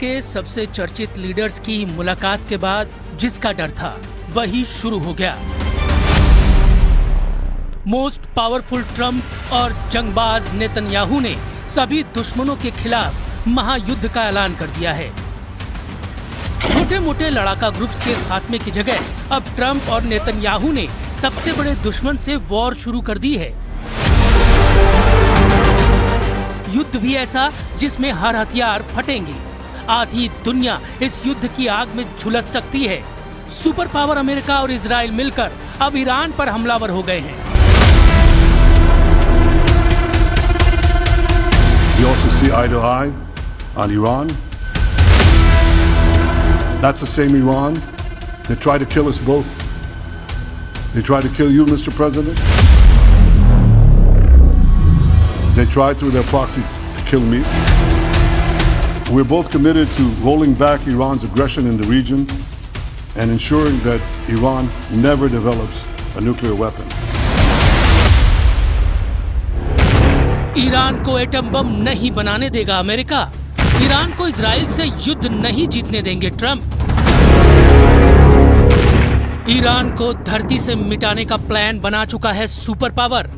के सबसे चर्चित लीडर्स की मुलाकात के बाद जिसका डर था वही शुरू हो गया। मोस्ट पावरफुल ट्रंप और जंगबाज नेतन्याहू ने सभी दुश्मनों के खिलाफ महायुद्ध का ऐलान कर दिया है। छोटे मोटे लड़ाका ग्रुप्स के खात्मे की जगह अब ट्रंप और नेतन्याहू ने सबसे बड़े दुश्मन से वॉर शुरू कर दी है। युद्ध भी ऐसा जिसमें हर हथियार फटेंगे। आधी दुनिया इस युद्ध की आग में झुलस सकती है। सुपर पावर अमेरिका और इजराइल मिलकर अब ईरान पर हमलावर हो गए हैं। We also see eye to eye on Iran. That's the same Iran that tried to kill us both. They tried to kill you, Mr. President. They tried through their proxies to kill me. We're both committed to rolling back Iran's aggression in the region and ensuring that Iran never develops a nuclear weapon. Iran को atom bomb नहीं बनाने देगा America. Iran को Israel से युद्ध नहीं जीतने देंगे ट्रंप। ईरान को धरती से मिटाने का प्लान बना चुका है सुपर पावर।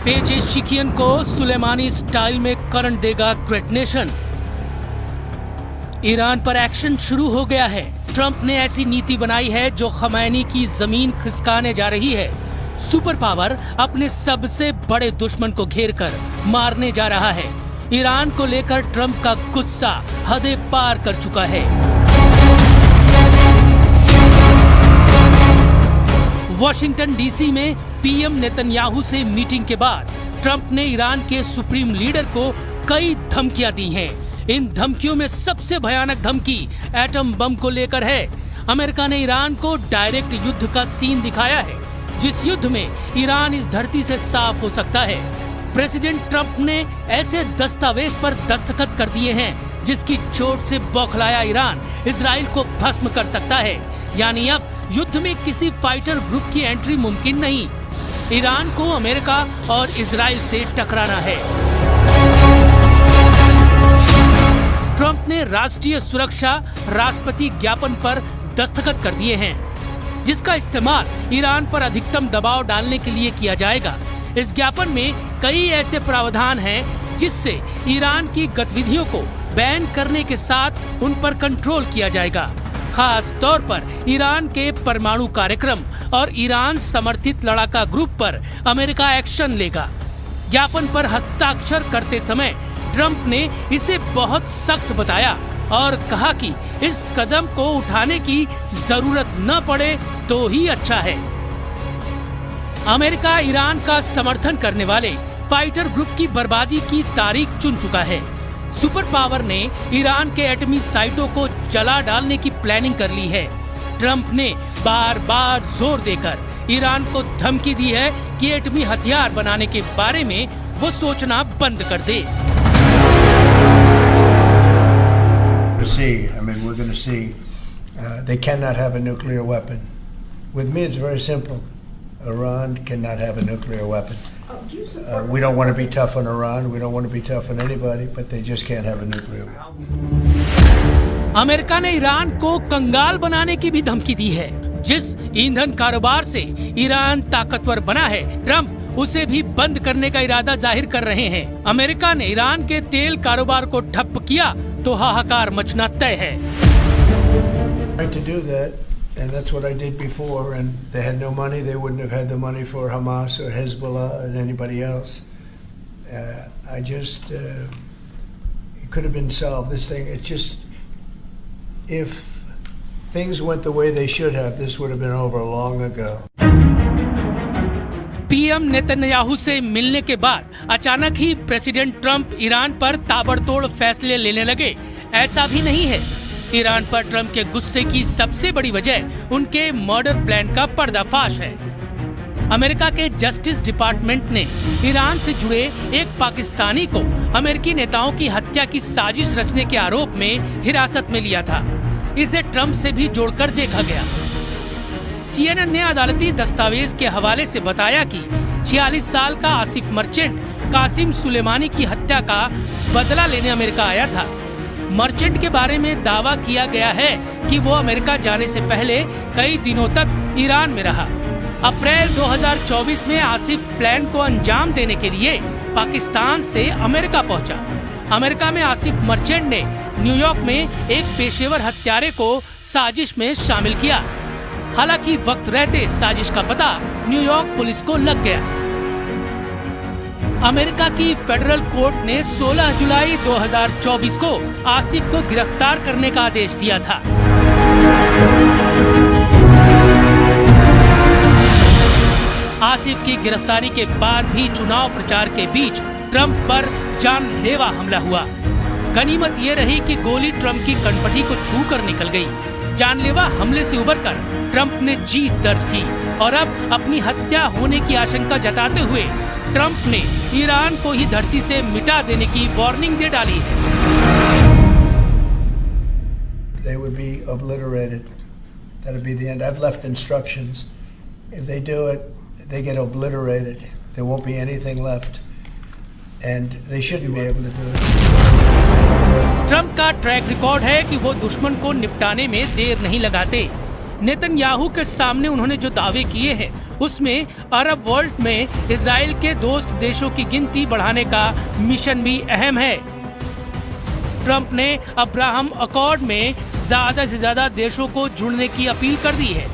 पेजेशिकियन को सुलेमानी स्टाइल में करंट देगा ग्रेटनेशन। ईरान पर एक्शन शुरू हो गया है। ट्रंप ने ऐसी नीति बनाई है जो खमैनी की जमीन खिसकाने जा रही है। सुपर पावर अपने सबसे बड़े दुश्मन को घेरकर मारने जा रहा है। ईरान को लेकर ट्रंप का गुस्सा हदें पार कर चुका है। वॉशिंगटन डीसी में पीएम नेतन्याहू से मीटिंग के बाद ट्रंप ने ईरान के सुप्रीम लीडर को कई धमकियां दी हैं। इन धमकियों में सबसे भयानक धमकी एटम बम को लेकर है। अमेरिका ने ईरान को डायरेक्ट युद्ध का सीन दिखाया है, जिस युद्ध में ईरान इस धरती से साफ हो सकता है। प्रेसिडेंट ट्रंप ने ऐसे दस्तावेज पर दस्तखत कर दिए हैं जिसकी चोट से बौखलाया ईरान इजराइल को भस्म कर सकता है। यानी अब युद्ध में किसी फाइटर ग्रुप की एंट्री मुमकिन नहीं। ईरान को अमेरिका और इजराइल से टकराना है। ट्रंप ने राष्ट्रीय सुरक्षा राष्ट्रपति ज्ञापन पर दस्तखत कर दिए हैं, जिसका इस्तेमाल ईरान पर अधिकतम दबाव डालने के लिए किया जाएगा। इस ज्ञापन में कई ऐसे प्रावधान हैं जिससे ईरान की गतिविधियों को बैन करने के साथ उन पर कंट्रोल किया जाएगा। खास तौर पर ईरान के परमाणु कार्यक्रम और ईरान समर्थित लड़ाका ग्रुप पर अमेरिका एक्शन लेगा। ज्ञापन पर हस्ताक्षर करते समय ट्रंप ने इसे बहुत सख्त बताया और कहा कि इस कदम को उठाने की जरूरत न पड़े तो ही अच्छा है। अमेरिका ईरान का समर्थन करने वाले फाइटर ग्रुप की बर्बादी की तारीख चुन चुका है। सुपर पावर ने ईरान के एटमी साइटों को जला डालने की प्लानिंग कर ली है। ट्रंप ने बार बार जोर देकर ईरान को धमकी दी है कि एटमी हथियार बनाने के बारे में वो सोचना बंद कर दे। We're going to see. They cannot have a nuclear weapon. With me, it's very simple. Iran cannot have a nuclear weapon. We don't want to be tough on Iran. We don't want to be tough on anybody, but they just can't have a nuclear weapon. America ने Iran को कंगाल बनाने की भी धमकी दी है। जिस ईंधन कारोबार से ईरान ताकतवर बना है, ट्रंप उसे भी बंद करने का इरादा जाहिर कर रहे हैं। अमेरिका ने ईरान के तेल कारोबार को ठप किया तो हाहाकार मचना तय है। To do that, and that's what I did before, and they had no money. They wouldn't have had the money for Hamas or Hezbollah or anybody else. I just, it could have been solved. This thing, it just, if things went the way they should have, this would have been over long ago. PM Netanyahu से मिलने के बाद अचानक ही president Trump Iran पर ताबड़तोड़ फैसले लेने लगे, ऐसा भी नहीं है। ईरान पर ट्रंप के गुस्से की सबसे बड़ी वजह उनके मर्डर प्लान का पर्दाफाश है। अमेरिका के जस्टिस डिपार्टमेंट ने ईरान से जुड़े एक पाकिस्तानी को अमेरिकी नेताओं की हत्या की साजिश रचने के आरोप में हिरासत में लिया था। इसे ट्रंप से भी जोड़कर देखा गया। CNN ने अदालती दस्तावेज के हवाले से बताया कि 46 साल का आसिफ मर्चेंट कासिम सुलेमानी की हत्या का बदला लेने अमेरिका आया था। मर्चेंट के बारे में दावा किया गया है कि वो अमेरिका जाने से पहले कई दिनों तक ईरान में रहा। अप्रैल 2024 में आसिफ प्लान को अंजाम देने के लिए पाकिस्तान से अमेरिका पहुंचा। अमेरिका में आसिफ मर्चेंट ने न्यूयॉर्क में एक पेशेवर हत्यारे को साजिश में शामिल किया। हालांकि वक्त रहते साजिश का पता न्यूयॉर्क पुलिस को लग गया। अमेरिका की फेडरल कोर्ट ने 16 जुलाई 2024 को आसिफ को गिरफ्तार करने का आदेश दिया था। आसिफ की गिरफ्तारी के बाद भी चुनाव प्रचार के बीच ट्रंप पर जानलेवा हमला हुआ। गनीमत ये रही कि गोली ट्रंप की कनपटी को छूकर निकल गई। जानलेवा हमले से उबरकर ट्रंप ने जीत दर्ज की और अब अपनी हत्या होने की आशंका जताते हुए ट्रंप ने ईरान को ही धरती से मिटा देने की वार्निंग दे डाली है। They would be obliterated. That would be the end. I've left instructions. If they do it, they get obliterated. There won't be anything left. And they shouldn't be able to do it. Trump का track record है कि वो दुश्मन को निपटाने में देर नहीं लगाते। नेतन्याहू के सामने उन्होंने जो दावे किए हैं उसमें अरब वर्ल्ड में इजराइल के दोस्त देशों की गिनती बढ़ाने का मिशन भी अहम है। ट्रंप ने अब्राहम अकॉर्ड में ज्यादा से ज्यादा देशों को जुड़ने की अपील कर दी है।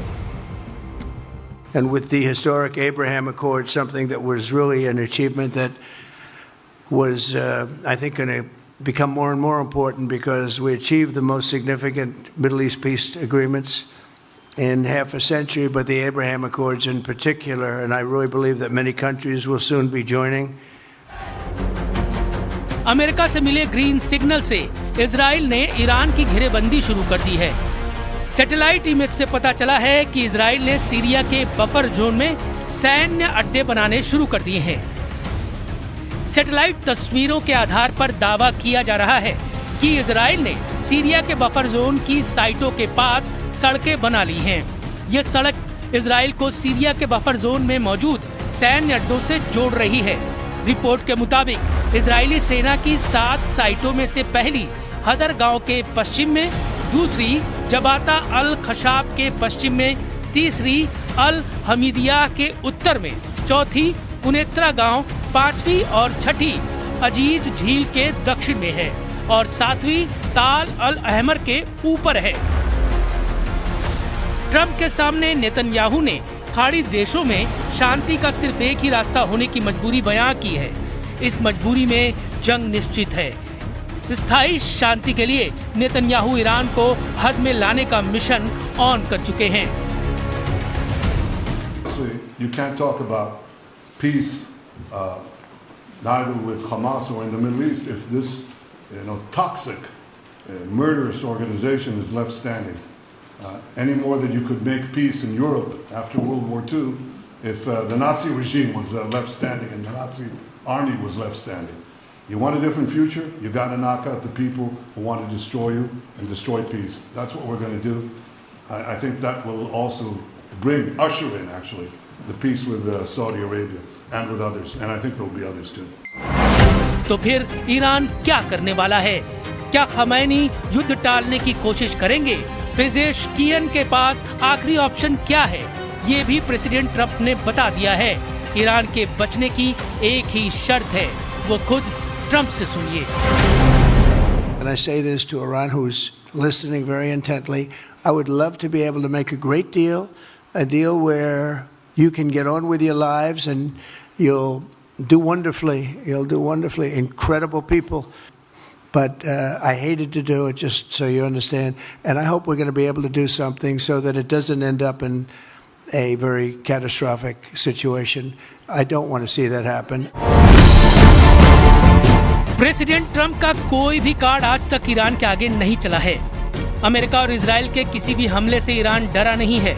And with the historic Abraham Accord, something that was really an achievement that was, I think, going to become more and more important because we achieved the most significant Middle East peace agreements in half a century, but the Abraham Accords in particular, and I really believe that many countries will soon be joining. America से मिले green signal से Israel ने Iran की घेरेबंदी शुरू कर दी है। Satellite image से पता चला है कि इजराइल ने सीरिया के बफर जोन में सैन्य अड्डे बनाने शुरू कर दिए हैं। सैटेलाइट तस्वीरों के आधार पर दावा किया जा रहा है कि इजराइल ने सीरिया के बफर जोन की साइटों के पास सड़कें बना ली हैं। ये सड़क इजराइल को सीरिया के बफर जोन में मौजूद सैन्य अड्डों से जोड़ रही है। रिपोर्ट के मुताबिक इजरायली सेना की 7 साइटों में से पहली हदर गांव के पश्चिम में, दूसरी जबाता अल खशाब के पश्चिम में, तीसरी अल हमीदिया के उत्तर में, चौथी कुनेत्रा गांव, 5वीं और 6ठी अजीज झील के दक्षिण में है और 7वीं ताल अल अहमर के ऊपर है। ट्रंप के सामने नेतन्याहू ने खाड़ी देशों में शांति का सिर्फ एक ही रास्ता होने की मजबूरी बयां की है। इस मजबूरी में जंग निश्चित है। स्थायी शांति के लिए नेतन्याहू ईरान को हद में लाने का मिशन ऑन कर चुके हैं। You can't talk about peace neither with Hamas or in the Middle East if this, toxic, murderous organization is left standing. Any more than you could make peace in Europe after World War II if the Nazi regime was left standing and the Nazi army was left standing. You want a different future? You got to knock out the people who want to destroy you and destroy peace. That's what we're going to do. I think that will also usher in actually the peace with Saudi Arabia and with others, and I think there will be others too. तो फिर Iran क्या करने वाला है? क्या खमैनी युद्ध टालने की कोशिश करेंगे? पेजेशकियन के पास आखिरी ऑप्शन क्या है? ये भी प्रेसिडेंट ट्रंप ने बता दिया है। ईरान के बचने की एक ही शर्त है, वो खुद ट्रंप से सुनिए। And I say this to Iran, who's listening very intently. I would love to be able to make a great deal, a deal where you can get on with your lives and you'll do wonderfully. You'll do wonderfully. Incredible people. But I hated to do it, just so you understand. And I hope we're going to be able to do something so that it doesn't end up in a very catastrophic situation. I don't want to see that happen. President Trump का कोई भी card आज तक Iran के आगे नहीं चला है। अमेरिका और इजराइल के किसी भी हमले से ईरान डरा नहीं है।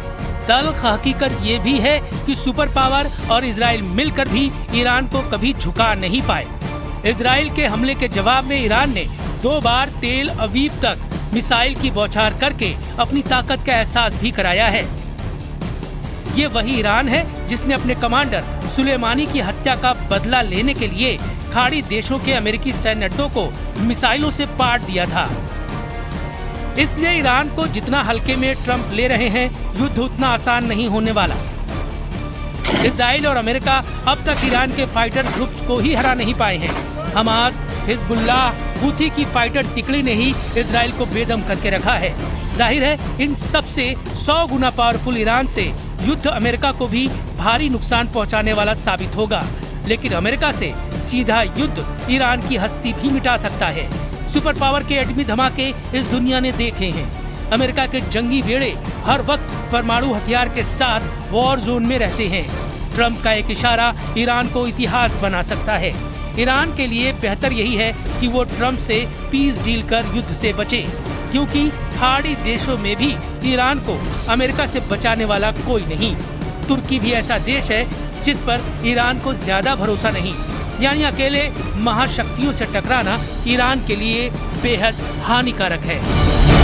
तल्ख हकीकत ये भी है कि सुपर पावर और इजराइल मिलकर भी ईरान को कभी झुका नहीं पाए। इजराइल के हमले के जवाब में ईरान ने 2 बार तेल अवीव तक मिसाइल की बौछार करके अपनी ताकत का एहसास भी कराया है। ये वही ईरान है जिसने अपने कमांडर सुलेमानी की हत्या का बदला लेने के लिए खाड़ी देशों के अमेरिकी सैन्य अड्डों को मिसाइलों से पाट दिया था। इसलिए ईरान को जितना हल्के में ट्रंप ले रहे हैं, युद्ध उतना आसान नहीं होने वाला। इजराइल और अमेरिका अब तक ईरान के फाइटर ग्रुप्स को ही हरा नहीं पाए हैं। हमास, हिजबुल्लाह, हुथी की फाइटर तिकड़ी ने ही इजराइल को बेदम करके रखा है। जाहिर है इन सब से 100 गुना पावरफुल ईरान से युद्ध अमेरिका को भी भारी नुकसान पहुंचाने वाला साबित होगा। लेकिन अमेरिका से सीधा युद्ध ईरान की हस्ती भी मिटा सकता है। सुपर पावर के एटमी धमाके इस दुनिया ने देखे हैं। अमेरिका के जंगी बेड़े हर वक्त परमाणु हथियार के साथ वॉर जोन में रहते हैं। ट्रंप का एक इशारा ईरान को इतिहास बना सकता है। ईरान के लिए बेहतर यही है कि वो ट्रंप से पीस डील कर युद्ध से बचे, क्योंकि खाड़ी देशों में भी ईरान को अमेरिका से बचाने वाला कोई नहीं। तुर्की भी ऐसा देश है जिस पर ईरान को ज्यादा भरोसा नहीं। यानी अकेले महाशक्तियों से टकराना ईरान के लिए बेहद हानिकारक है।